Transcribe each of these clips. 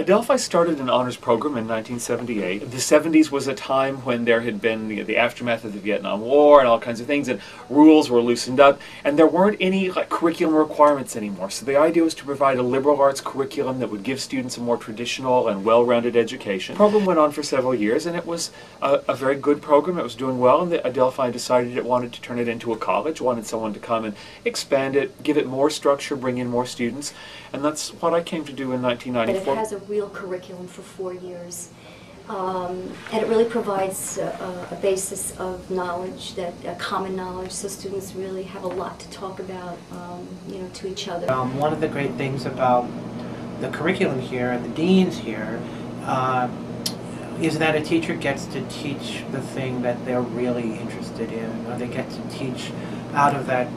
Adelphi started an honors program in 1978. The 70s was a time when there had been the aftermath of the Vietnam War and all kinds of things, and rules were loosened up, and there weren't any curriculum requirements anymore. So the idea was to provide a liberal arts curriculum that would give students a more traditional and well-rounded education. The program went on for several years, and it was a very good program. It was doing well, and Adelphi decided it wanted to turn it into a college, wanted someone to come and expand it, give it more structure, bring in more students, and that's what I came to do in 1994. It has a real curriculum for 4 years, and it really provides a basis of knowledge, a common knowledge, so students really have a lot to talk about, to each other. One of the great things about the curriculum here and the deans here is that a teacher gets to teach the thing that they're really interested in, or they get to teach out of that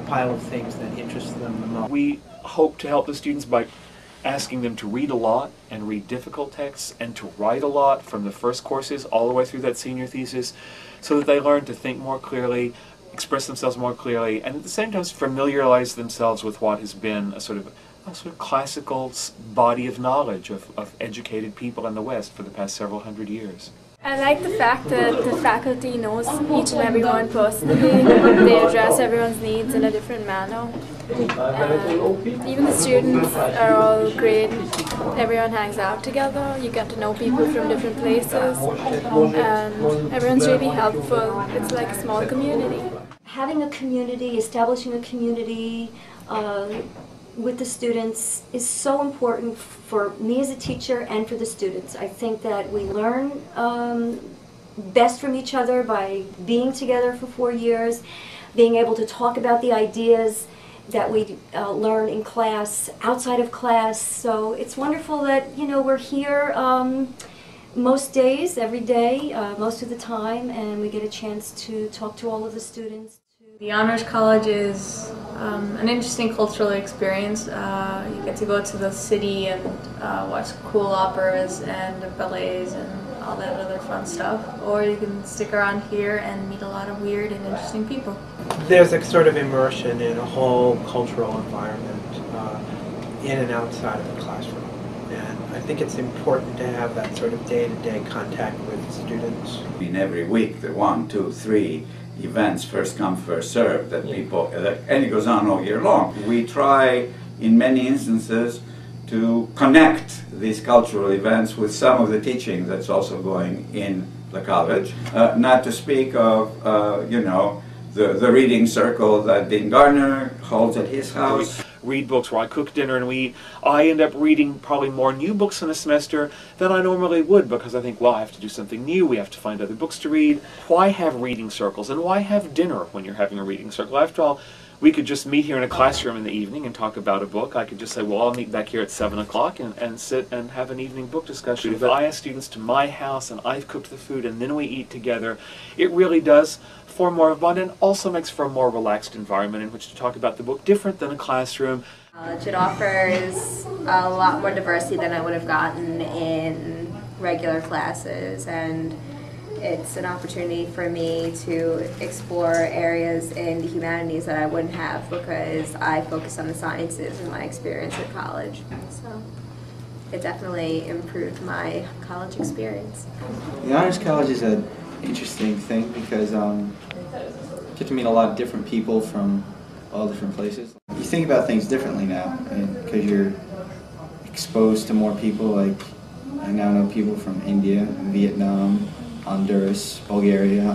pile of things that interest them the most. We hope to help the students by asking them to read a lot and read difficult texts and to write a lot from the first courses all the way through that senior thesis, so that they learn to think more clearly, express themselves more clearly, and at the same time familiarize themselves with what has been a sort of classical body of knowledge of educated people in the West for the past several hundred years. I like the fact that the faculty knows each and everyone personally. They address everyone's needs in a different manner. Even the students are all great. Everyone hangs out together. You get to know people from different places, and everyone's really helpful. It's like a small community. Having a community, establishing a community with the students is so important for me as a teacher and for the students. I think that we learn best from each other by being together for 4 years, being able to talk about the ideas that we learn in class, outside of class. So it's wonderful that we're here most days, every day, most of the time, and we get a chance to talk to all of the students. The Honors College is an interesting cultural experience. You get to go to the city and watch cool operas and ballets and all that other fun stuff, or you can stick around here and meet a lot of weird and interesting people. There's a sort of immersion in a whole cultural environment in and outside of the classroom, and I think it's important to have that sort of day-to-day contact with students. Every week there are 1, 2, 3 events, first come, first served, that people, and it goes on all year long. We try in many instances to connect these cultural events with some of the teaching that's also going in the college. Not to speak of, the reading circle that Dean Gardner holds at his house. Read books where I cook dinner and we eat. I end up reading probably more new books in a semester than I normally would, because I think, well, I have to do something new, we have to find other books to read. Why have reading circles, and why have dinner when you're having a reading circle? After all, we could just meet here in a classroom in the evening and talk about a book. I could just say, well, I'll meet back here at 7 o'clock and sit and have an evening book discussion. If I ask students to my house and I've cooked the food and then we eat together, it really does form more of a bond, and also makes for a more relaxed environment in which to talk about the book, different than a classroom. It offers a lot more diversity than I would have gotten in regular classes, and it's an opportunity for me to explore areas in the humanities that I wouldn't have because I focus on the sciences in my experience at college. So it definitely improved my college experience. The Honors College is an interesting thing because you get to meet a lot of different people from all different places. You think about things differently now, because you're exposed to more people. Like, I now know people from India, Vietnam, Honduras, Bulgaria,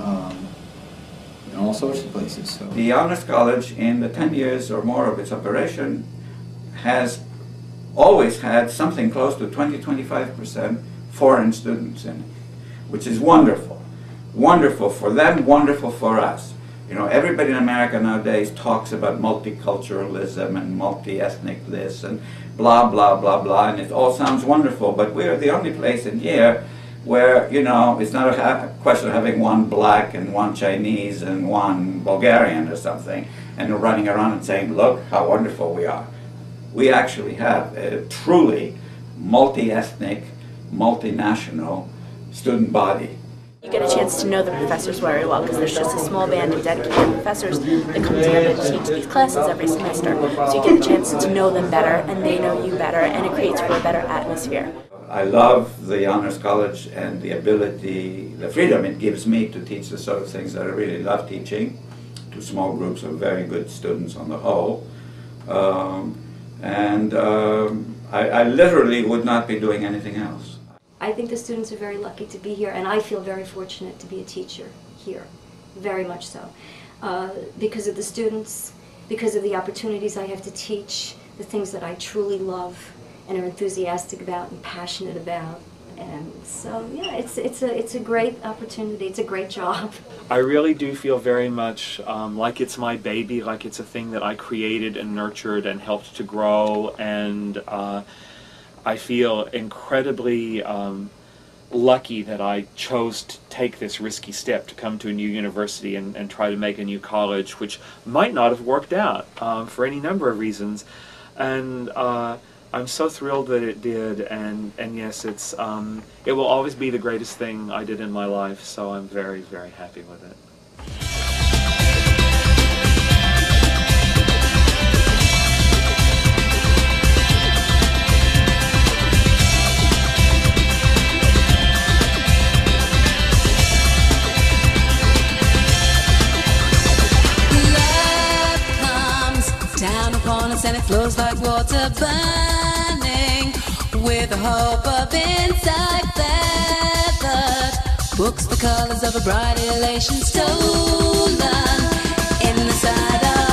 and all sorts of places. So the Honors College, in the 10 years or more of its operation, has always had something close to 20–25% foreign students in it, which is wonderful. Wonderful for them, wonderful for us. Everybody in America nowadays talks about multiculturalism and multi-ethnic this and blah, blah, blah, blah, and it all sounds wonderful, but we're the only place in here where, it's not a question of having one black and one Chinese and one Bulgarian or something, and running around and saying, look how wonderful we are. We actually have a truly multi-ethnic, multinational student body. You get a chance to know the professors very well because there's just a small band of dedicated professors that come together to teach these classes every semester. So you get a chance to know them better and they know you better, and it creates for a better atmosphere. I love the Honors College and the ability, the freedom it gives me to teach the sort of things that I really love teaching to small groups of very good students on the whole. I literally would not be doing anything else. I think the students are very lucky to be here, and I feel very fortunate to be a teacher here, very much so. Because of the students, because of the opportunities I have to teach, the things that I truly love and are enthusiastic about and passionate about. And so, yeah, it's a great opportunity, it's a great job. I really do feel very much like it's my baby, like it's a thing that I created and nurtured and helped to grow, and I feel incredibly lucky that I chose to take this risky step to come to a new university and try to make a new college, which might not have worked out for any number of reasons. And I'm so thrilled that it did, and yes, it will always be the greatest thing I did in my life, so I'm very, very happy with it. Down upon us and it flows like water, burning with the hope of insight feathered. Books the colors of a bright elation, stolen in the side of